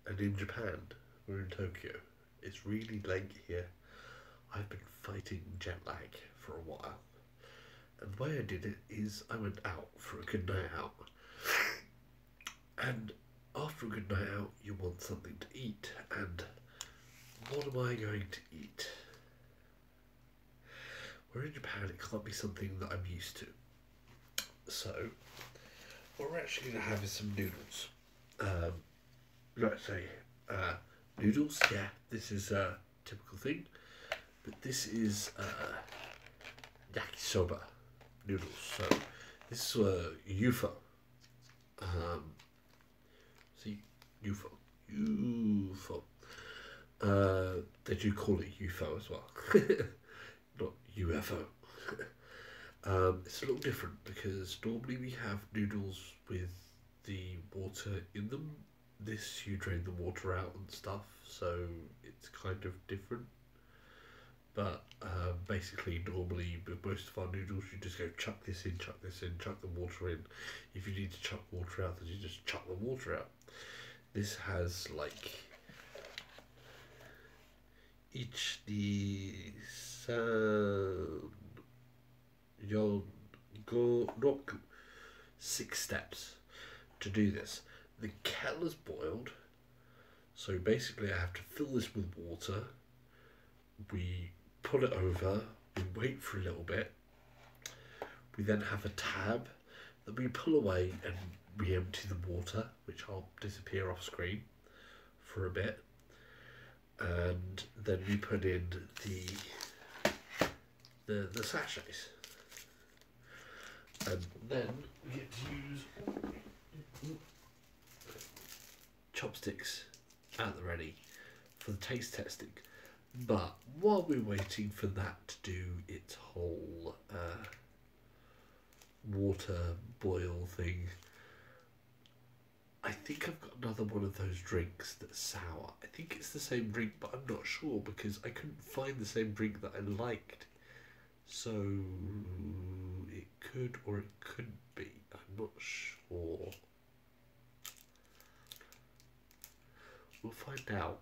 and in Japan, we're in Tokyo. It's really late here. I've been fighting jet lag for a while. And the way I did it is I went out for a good night out. And after a good night out, you want something to eat. And what am I going to eat? We're in Japan, it can't be something that I'm used to. So, what we're actually going to have is some noodles. Let's say, noodles, yeah, this is a typical thing. But this is yakisoba noodles. So, this is UFO. See, UFO. They do call it UFO as well, not UFO. It's a little different because normally we have noodles with the water in them. This you drain the water out and stuff, so it's kind of different. But basically, normally with most of our noodles, you just go chuck this in, chuck the water in. If you need to chuck water out, then you just chuck the water out. This has like each the roku 6 steps to do this. The kettle is boiled, so basically I have to fill this with water. We put it over, we wait for a little bit. We then have a tab that we pull away and we empty the water, which will disappear off screen for a bit. And then we put in the sachets. And then we get to use chopsticks at the ready for the taste testing. But while we're waiting for that to do its whole water boil thing, I think I've got another one of those drinks that's sour. I think it's the same drink, but I'm not sure because I couldn't find the same drink that I liked. So it could or it couldn't be. I'm not sure. We'll find out.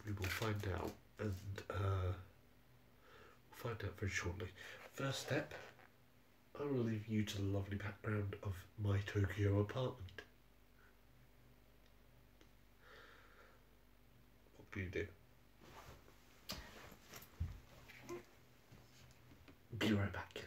We will find out, and we'll find out very shortly. First step, I will leave you to the lovely background of my Tokyo apartment. What do you do? Be right back.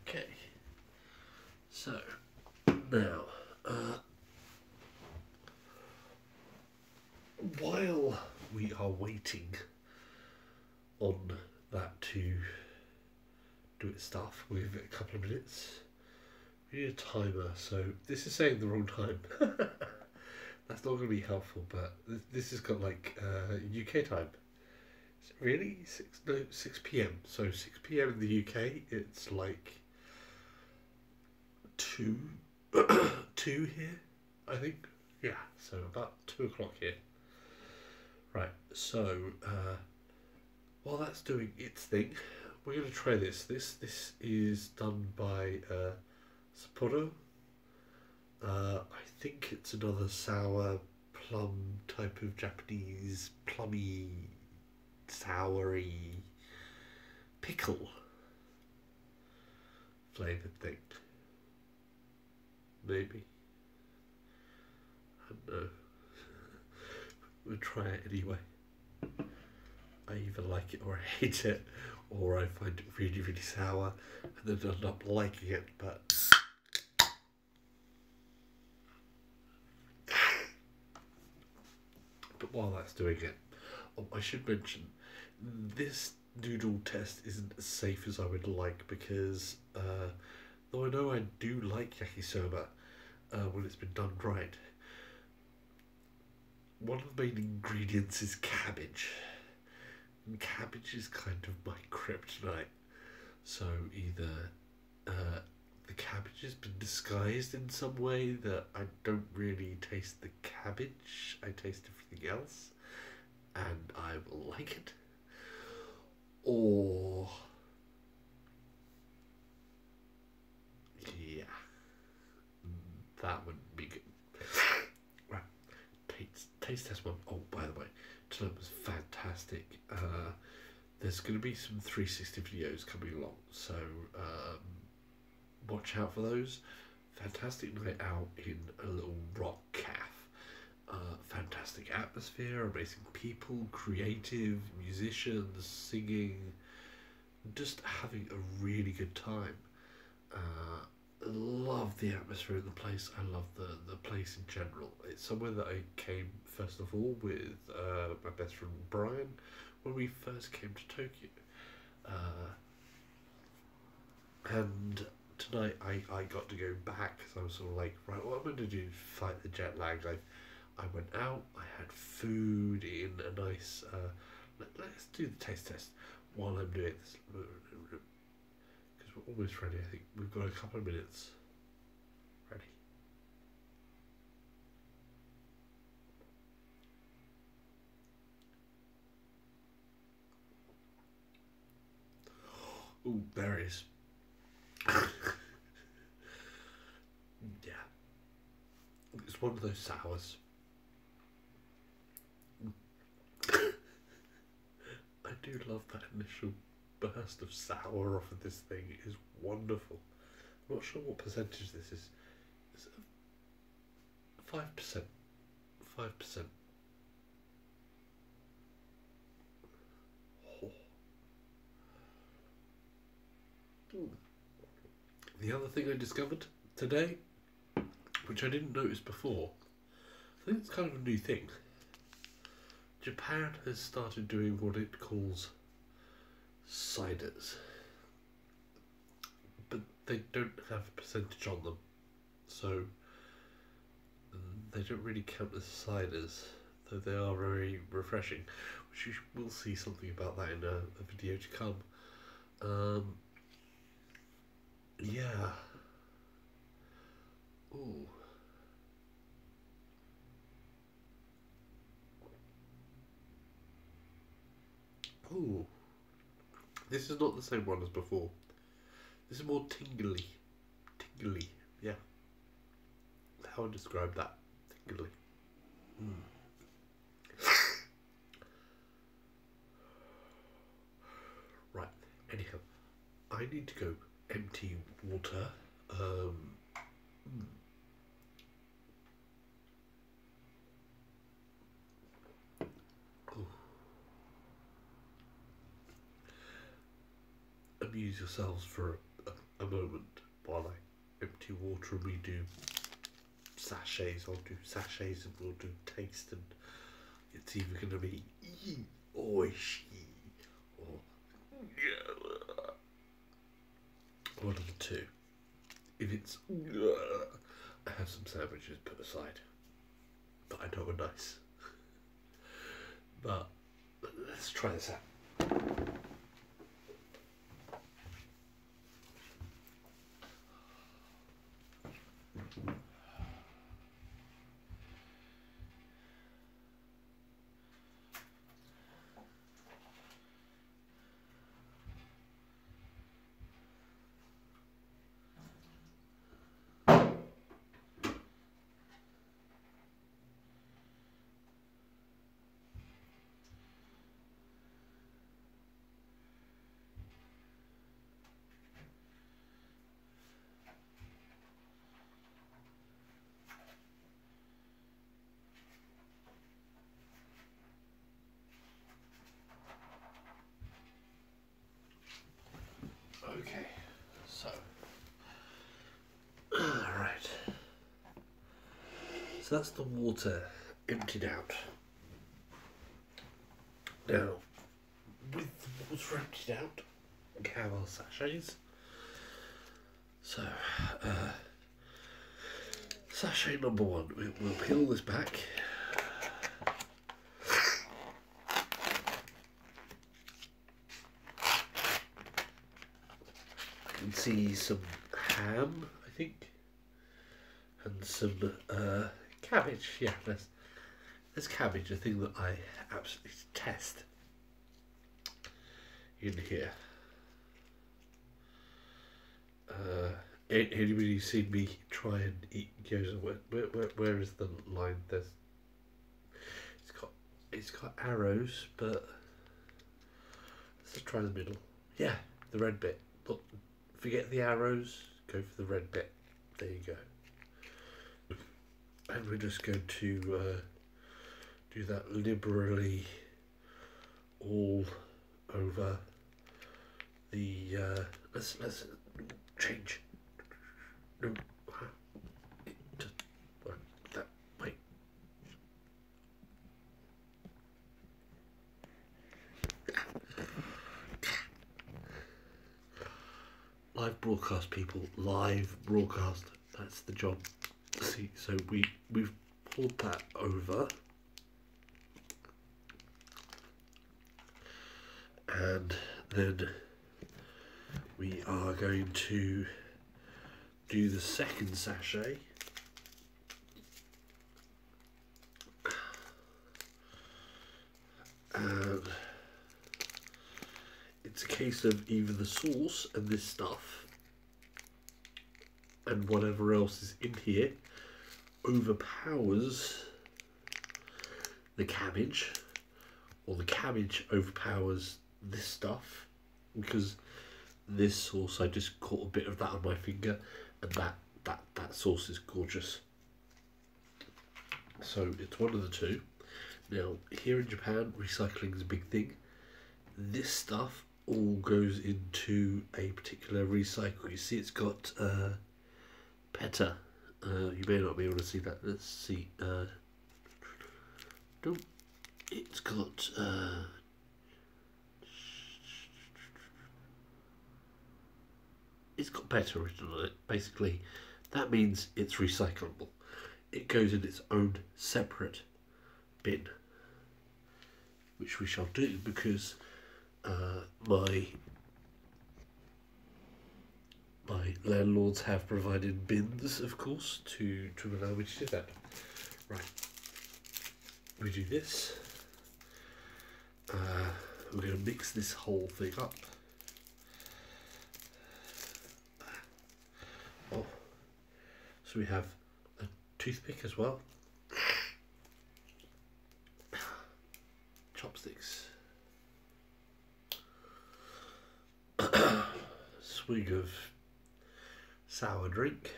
Okay, so now, while we are waiting on that to do its stuff, we'll give it a couple of minutes. We need a timer, so this is saying the wrong time. That's not going to be helpful, but this has got like UK time. Really? 6 p.m. So 6 p.m. in the UK, it's like 2 here, I think. Yeah, so about 2 o'clock here. Right, so while that's doing its thing, we're going to try this. This is done by Sapporo. I think it's another sour plum type of Japanese plummy soury pickle flavoured thing. Maybe. I don't know. We'll try it anyway. I either like it or I hate it, or I find it really, really sour and then end up liking it, but while that's doing it, I should mention this noodle test isn't as safe as I would like because though I know I do like yakisoba when it's been done right, one of the main ingredients is cabbage. And cabbage is kind of my kryptonite. So either the cabbage has been disguised in some way that I don't really taste the cabbage, I taste everything else, and I will like it. Or yeah, that wouldn't be good. Right, taste test one. Oh, by the way, tonight was fantastic. There's going to be some 360 videos coming along, so watch out for those. Fantastic night out in a little rock cafe. Fantastic atmosphere, amazing people, creative musicians, singing, just having a really good time. Love the atmosphere of the place. I love the place in general. It's somewhere that I came first of all with my best friend Brian when we first came to Tokyo. And tonight I got to go back, so I was sort of like, right, what I'm going to do to fight the jet lag? I went out, I had food in a nice, let's do the taste test while I'm doing this, because we're almost ready. I think we've got a couple of minutes. Ready? Ooh, there it is. Yeah. It's one of those sours. I do love that initial burst of sour off of this thing. It is wonderful. I'm not sure what percentage this is. Is it 5%? 5%. Oh. The other thing I discovered today, which I didn't notice before, I think it's kind of a new thing. Japan has started doing what it calls ciders, but they don't have a percentage on them, so they don't really count as ciders, though they are very refreshing, which you will see something about that in a video to come. Yeah. Ooh. Ooh. This is not the same one as before. This is more tingly. Tingly. Yeah. How I describe that. Tingly. Right. Anyhow, I need to go empty water. Amuse yourselves for a moment while I empty water and we do sachets. I'll do sachets and we'll do taste, and it's either going to be oishi or one of the two. If it's I have some sandwiches put aside that I know are nice. But let's try this out. Okay, so, alright, so that's the water emptied out. Now, with the water emptied out, we have our sachets. So, sachet number one, we'll peel this back. I can see some ham, I think, and some cabbage. Yeah, there's cabbage, a thing that I absolutely detest, in here. Anybody seen me try and eat gyoza? Where is the line? It's got arrows, but let's just try the middle. Yeah, the red bit. Look, forget the arrows. Go for the red bit. There you go. And we're just going to do that liberally all over the. Let's change. No, just that. Wait. Live broadcast, people. Live broadcast. That's the job. See, so we've pulled that over, and then we are going to do the second sachet. And it's a case of either the sauce and this stuff and whatever else is in here overpowers the cabbage, or the cabbage overpowers this stuff, because this sauce, I just caught a bit of that on my finger, and that sauce is gorgeous. So it's one of the two. Now here in Japan, recycling is a big thing. This stuff all goes into a particular recycle. You see, it's got PETA. You may not be able to see that. Let's see. It's got PETA written on it. Basically, that means it's recyclable. It goes in its own separate bin, which we shall do, because my landlords have provided bins, of course, to allow me to do that. Right, we do this. We're going to mix this whole thing up. Oh, so we have a toothpick as well. Chopsticks. Swig of sour drink.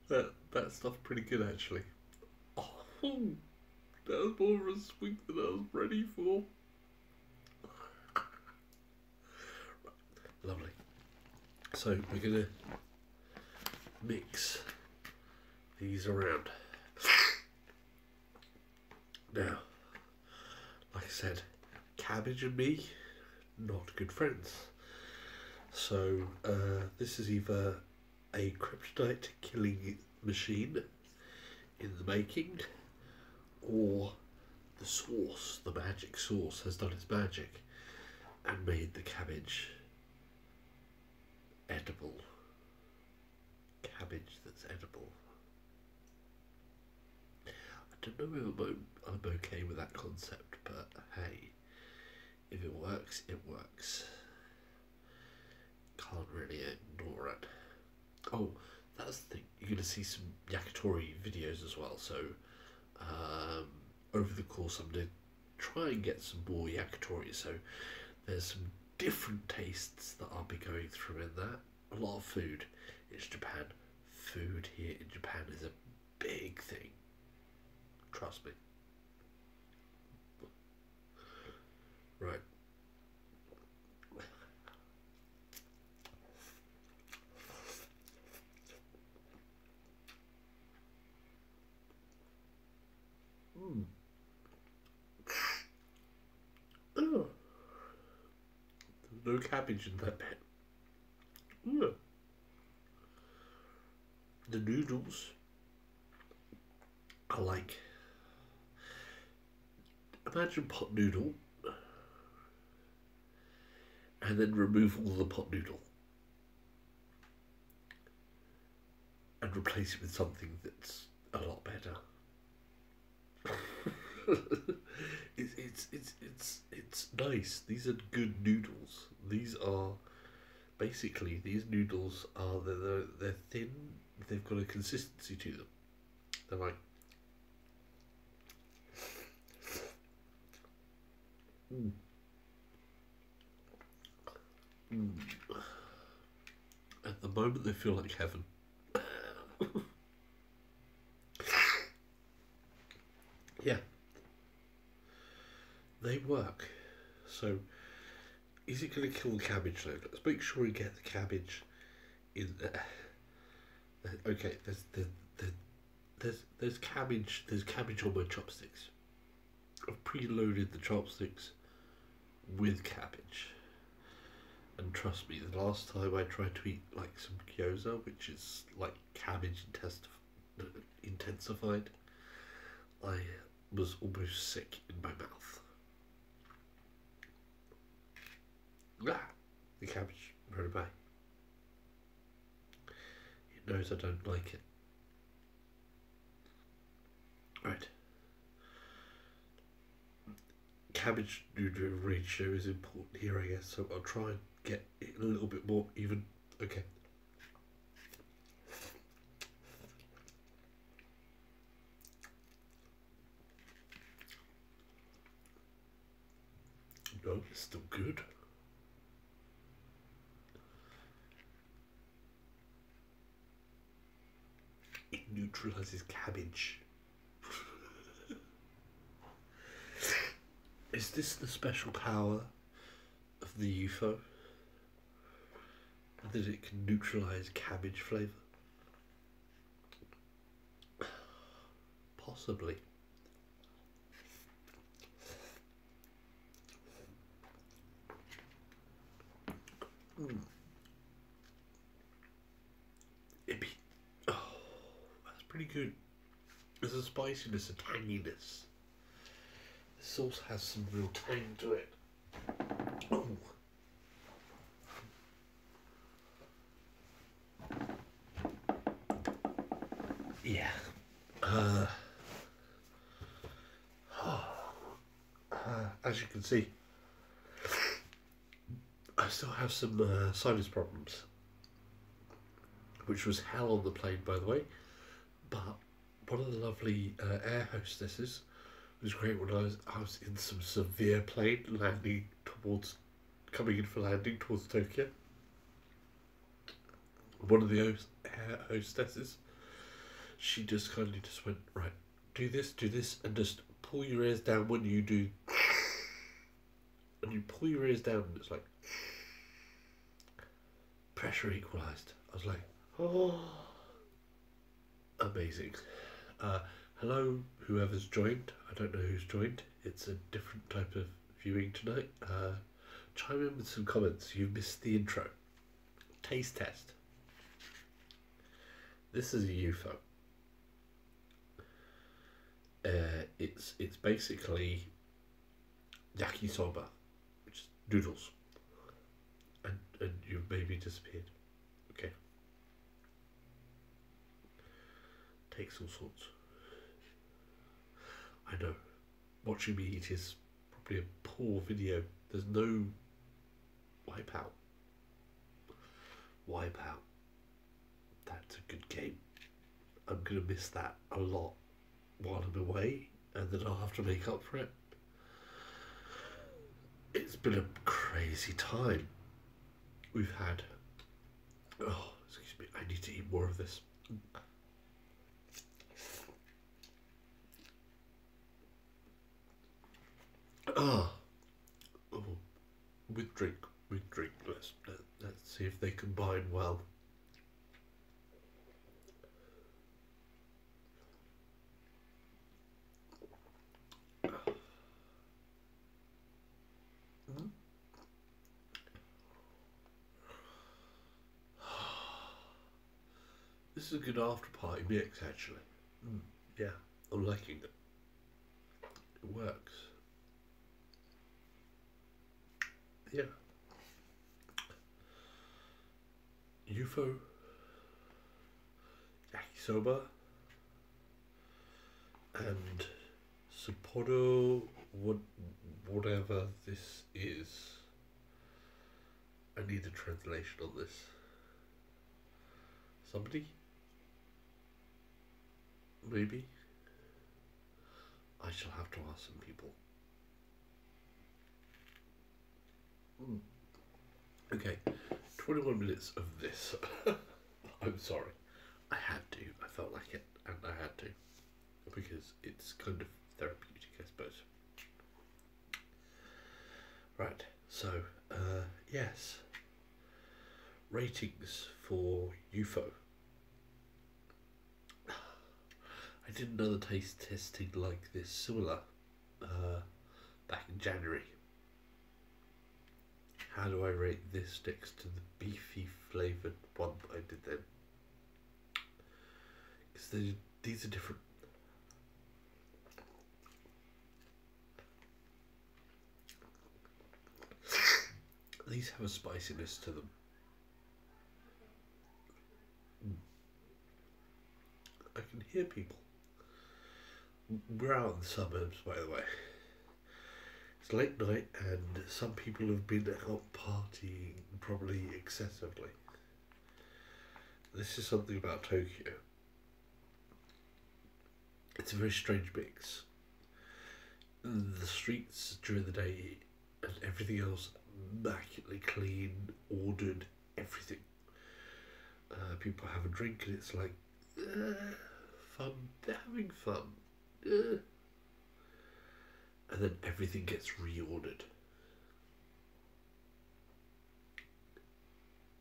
That stuff's pretty good, actually. Oh, that was more of a swig than I was ready for. Lovely. So we're gonna mix these around. Now, like I said, cabbage and me, not good friends. So this is either a kryptonite killing machine in the making, or the sauce, the magic sauce, has done its magic and made the cabbage edible. Cabbage that's edible. I don't know if I'm okay with that concept, but hey, if it works, it works. Can't really ignore it. Oh, that's the thing. You're going to see some yakitori videos as well. So over the course, I'm going to try and get some more yakitori. So there's some different tastes that I'll be going through in that. A lot of food. It's Japan. Food here in Japan is a big thing. Trust me. Right. No cabbage in that bit. Ooh. The noodles are like, imagine pot noodle and then remove all the pot noodle and replace it with something that's a lot better. It's nice. These are good noodles. These are basically, these noodles are they're thin. They've got a consistency to them. They're like mm. Mm. At the moment they feel like heaven. Yeah, they work. So, is it going to kill the cabbage though? Let's make sure we get the cabbage in there. Okay, there's cabbage. There's cabbage on my chopsticks. I've preloaded the chopsticks with cabbage. And trust me, the last time I tried to eat like some gyoza, which is like cabbage intensified, I was almost sick in my mouth. Ah, the cabbage ran away. It knows I don't like it. Right. Cabbage noodle ratio is important here, I guess, so I'll try and get it a little bit more even. Okay. No, it's still good. It neutralizes cabbage. Is this the special power of the UFO? That it can neutralize cabbage flavour? Possibly. It'd be, oh, that's pretty good. There's a spiciness, a tanginess. The sauce has some real tang to it. Oh. Yeah. As you can see, I still have some sinus problems, which was hell on the plane, by the way. But one of the lovely air hostesses was great when I was in some severe plane coming in for landing towards Tokyo. One of the air hostesses, she just kindly just went, right, do this, and just pull your ears down when you do. And you pull your ears down and it's like pressure equalised. I was like, oh, amazing. Hello, whoever's joined. I don't know who's joined. It's a different type of viewing tonight. Chime in with some comments. You missed the intro. Taste test. This is a UFO. It's basically yakisoba, which is noodles, and you've maybe disappeared. Okay. Takes all sorts. I know. Watching me eat is probably a poor video. There's no wipeout. Wipeout. That's a good game. I'm gonna miss that a lot while I'm away, and then I'll have to make up for it. It's been a crazy time we've had. Oh, excuse me, I need to eat more of this. Ah, oh, with drink. Let's see if they combine well. This is a good after party mix, actually. Mm, yeah, I'm liking it. It works. Yeah. UFO, yakisoba, and Sapporo, whatever this is. I need a translation on this. Somebody? Maybe? I shall have to ask some people. Mm. Okay, 21 minutes of this. I'm sorry. I had to. I felt like it, and I had to. Because it's kind of therapeutic, I suppose. Right, so, yes. Ratings for UFO. I didn't know the taste testing like this similar back in January. How do I rate this next to the beefy flavoured one I did then? Because these are different. These have a spiciness to them. I can hear people. We're out in the suburbs, by the way. It's late night and some people have been out partying probably excessively. This is something about Tokyo. It's a very strange mix. The streets during the day and everything else immaculately clean, ordered, everything. People have a drink and it's like, fun, they're having fun. And then everything gets reordered.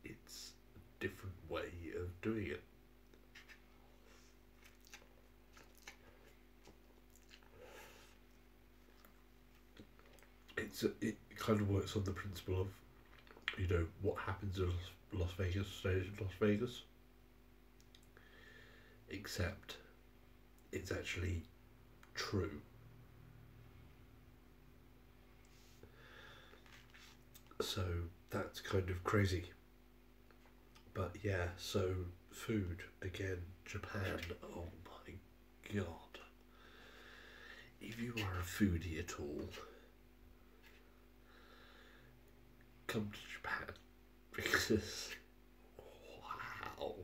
It's a different way of doing it. It kind of works on the principle of, you know, what happens in Las Vegas stays in Las Vegas. Except it's actually true. So that's kind of crazy. But yeah, so food again, Japan. Oh my god. If you are a foodie at all, come to Japan because wow.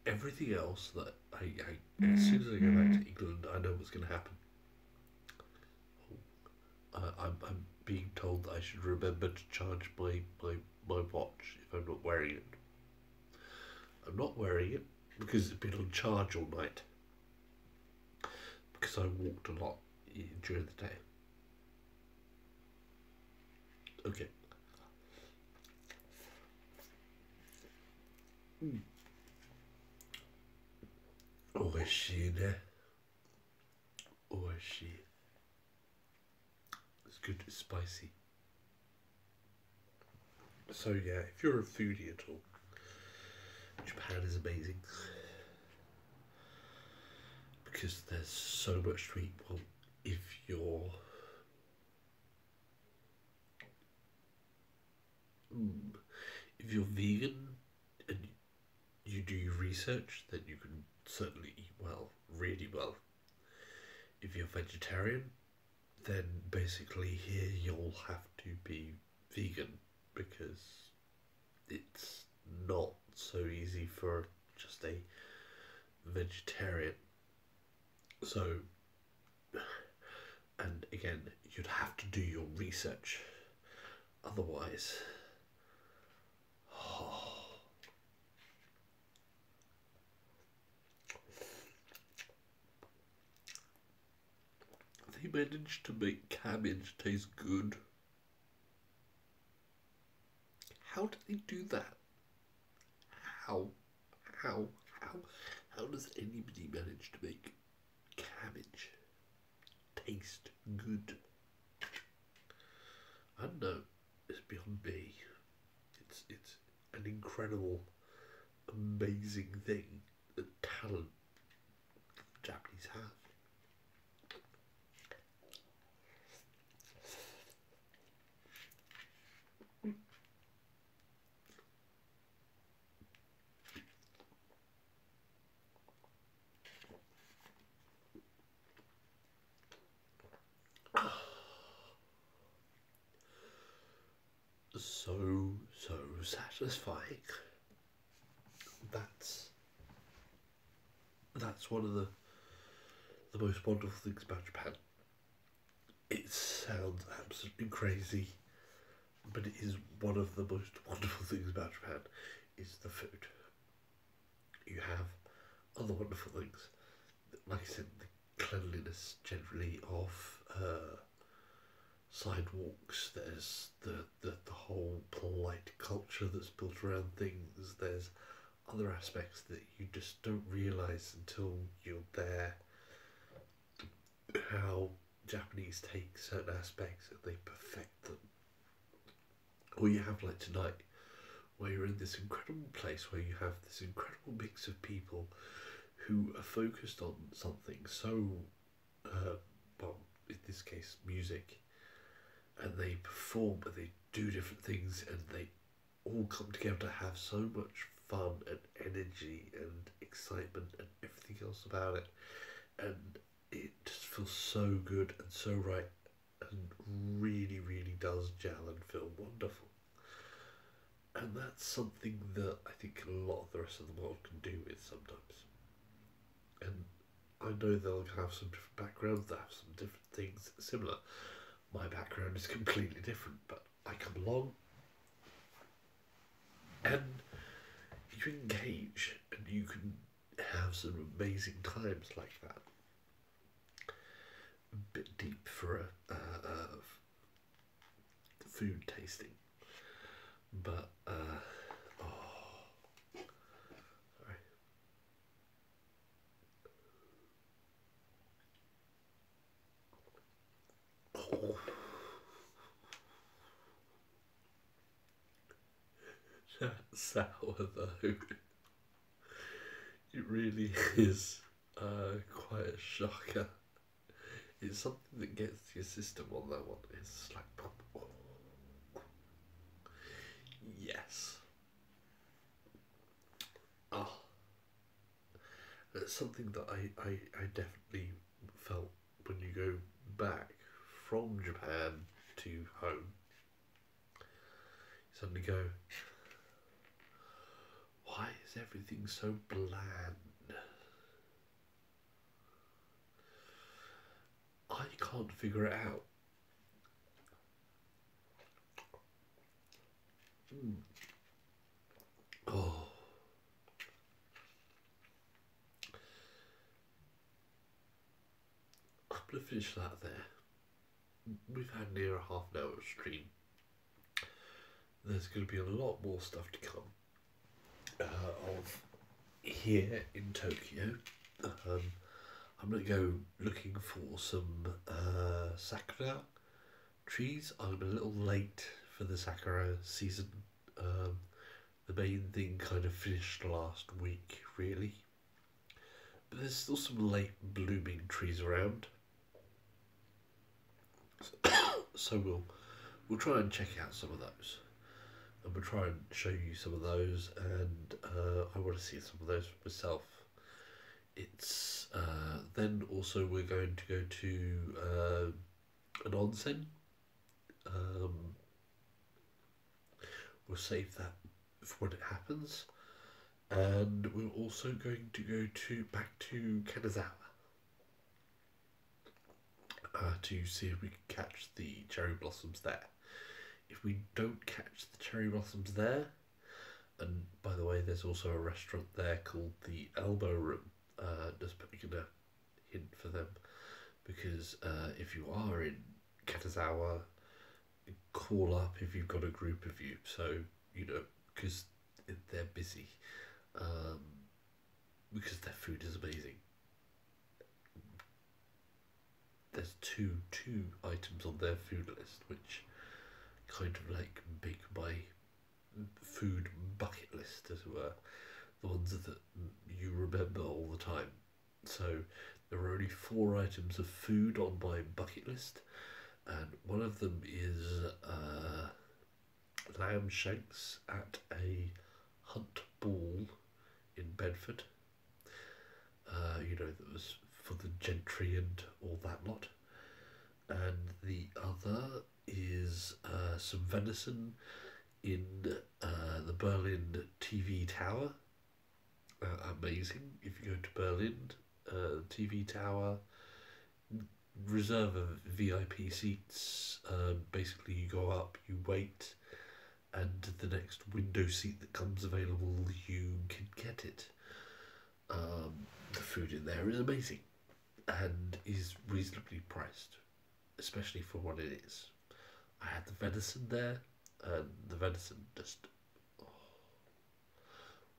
Everything else that as soon as I go back to England, I know what's going to happen. I'm being told that I should remember to charge my watch if I'm not wearing it. I'm not wearing it because it's been on charge all night. Because I walked a lot during the day. Okay. Oishii ne. Oishii. It's good, it's spicy. So yeah, if you're a foodie at all, Japan is amazing. Because there's so much to eat. Well, if you're vegan and you do your research, then you can certainly eat well, really well. If you're vegetarian, then basically here you'll have to be vegan because it's not so easy for just a vegetarian. So, and again, you'd have to do your research. Otherwise, they managed to make cabbage taste good. How do they do that? How does anybody manage to make cabbage taste good? I don't know. It's beyond me. It's an incredible amazing thing, the talent the Japanese have. So satisfying. That's that's one of the most wonderful things about Japan. It sounds absolutely crazy, but it is one of the most wonderful things about Japan is the food. You have other wonderful things, like I said, the cleanliness generally of sidewalks. There's the whole polite culture that's built around things. There's other aspects that you just don't realise until you're there. How Japanese take certain aspects and they perfect them. Or you have like tonight, where you're in this incredible place where you have this incredible mix of people who are focused on something so, well, in this case, music, and they perform and they do different things and they all come together to have so much fun and energy and excitement and everything else about it, and it just feels so good and so right and really does gel and feel wonderful. And that's something that I think a lot of the rest of the world can do with sometimes. And I know they'll have some different backgrounds, they'll have some different things similar. My background is completely different, but I come along and you engage and you can have some amazing times like that. A bit deep for a food tasting, but oh, sorry. Oh, that's sour though. It really is quite a shocker. It's something that gets your system on that one. It's like, oh, yes. Oh, it's something that I definitely felt when you go back from Japan to home. You suddenly go, why is everything so bland? I can't figure it out. Mm. Oh, I'm gonna finish that there. We've had near a half an hour stream. There's going to be a lot more stuff to come of here in Tokyo. I'm going to go looking for some sakura trees. I'm a little late for the sakura season. The main thing kind of finished last week, really. But there's still some late blooming trees around. So we'll try and check out some of those. And we'll try and show you some of those, and I want to see some of those for myself. It's then also we're going to go to an onsen. We'll save that for when it happens, and we're also going to go back to Kanazawa to see if we can catch the cherry blossoms there. If we don't catch the cherry blossoms there, and by the way, there's also a restaurant there called the Elbow Room. Just putting in a hint for them, because if you are in Katazawa, call up if you've got a group of you. So because they're busy, because their food is amazing. There's two items on their food list which kind of like make my food bucket list, as it were. the ones that you remember all the time. So there are only 4 items of food on my bucket list, and one of them is lamb shanks at a hunt ball in Bedford. That was for the gentry and all that lot. And the other is some venison in the Berlin TV Tower. Amazing. If you go to Berlin, TV Tower, reserve a VIP seats. Basically, you go up, you wait, and the next window seat that comes available, you can get it. The food in there is amazing and is reasonably priced, especially for what it is. I had the venison there, and the venison just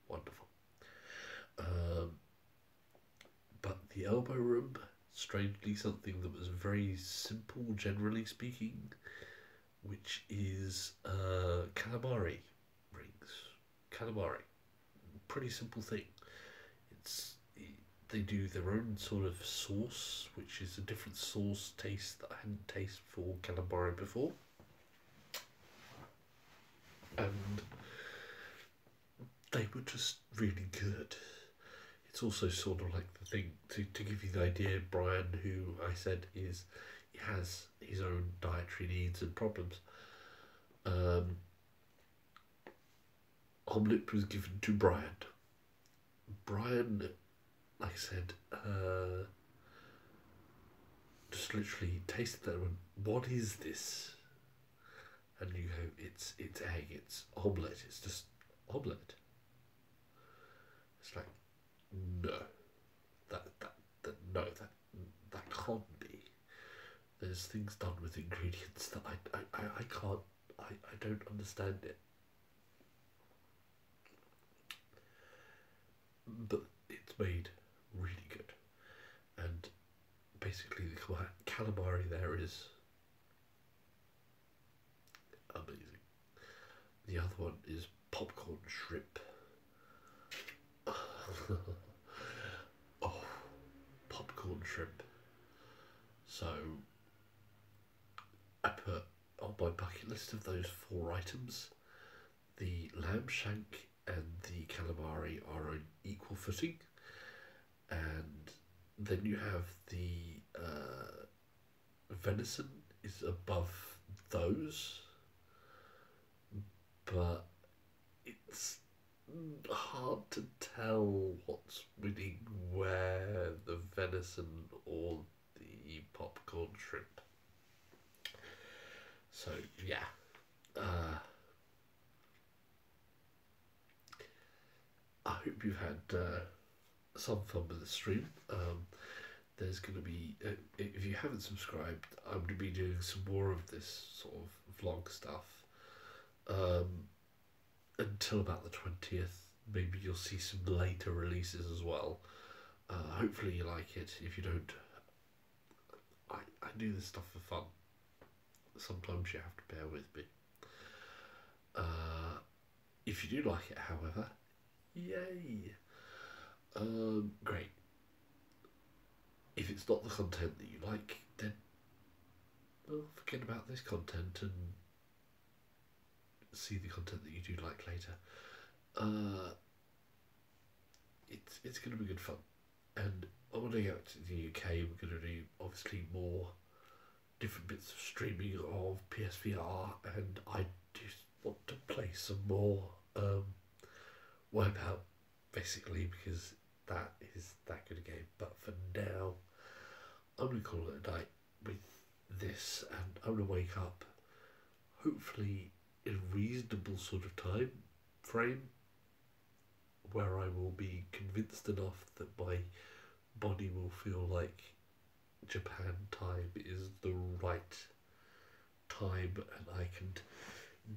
wonderful. But the elbow room, strangely, something that was very simple, generally speaking, which is calamari rings. Calamari, pretty simple thing. They do their own sort of sauce, which is a different sauce taste that I hadn't tasted for calamari before. And they were just really good. It's also sort of like the thing, to give you the idea, Brian, who I said he has his own dietary needs and problems. Omelette was given to Brian. Brian, like I said, just literally tasted that and went, "What is this?" And you go, it's egg, it's omelette, it's just omelette. It's like, no, that no, that can't be. There's things done with ingredients that I can't, I don't understand it. But it's made really good. And basically the calamari there is amazing. The other one is popcorn shrimp. Oh, popcorn shrimp. So I put on my bucket list of those 4 items, the lamb shank and the calamari are on equal footing, and then you have the venison is above those, but it's hard to tell what's winning where, the venison or the popcorn shrimp. So yeah, I hope you've had some fun with the stream. There's going to be, if you haven't subscribed, I'm going to be doing some more of this sort of vlog stuff until about the 20th. Maybe you'll see some later releases as well. Hopefully you like it. If you don't, I do this stuff for fun. Sometimes you have to bear with me. If you do like it, however, yay! Great. If it's not the content that you like, then, well, forget about this content and see the content that you do like later. It's going to be good fun. And when I go to the UK, we're going to do, obviously, more different bits of streaming of PSVR, and I just want to play some more Wipeout, basically, because that is that good a game. But for now, I'm going to call it a night with this, and I'm going to wake up, hopefully, in a reasonable sort of time frame, where I will be convinced enough that my body will feel like Japan time is the right time and I can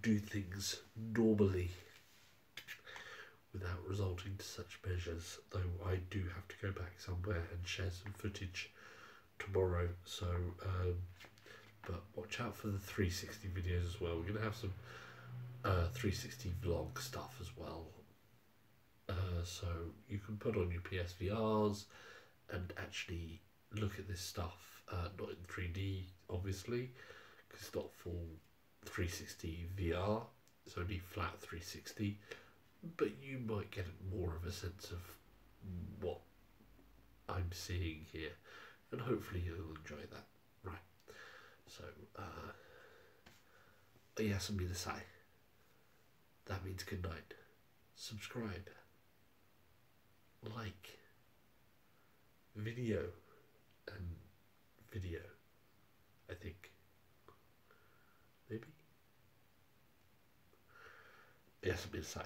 do things normally without resorting to such measures, though I do have to go back somewhere and share some footage tomorrow. So but watch out for the 360 videos as well. We're going to have some 360 vlog stuff as well. So you can put on your PSVRs and actually look at this stuff, not in 3D, obviously, because it's not full 360 VR, it's only flat 360, but you might get more of a sense of what I'm seeing here, and hopefully you'll enjoy that. Right, so, yes, I'm going to say, that means good night. Subscribe, like, video, and video, I think. Maybe? Yes, I'm going to say.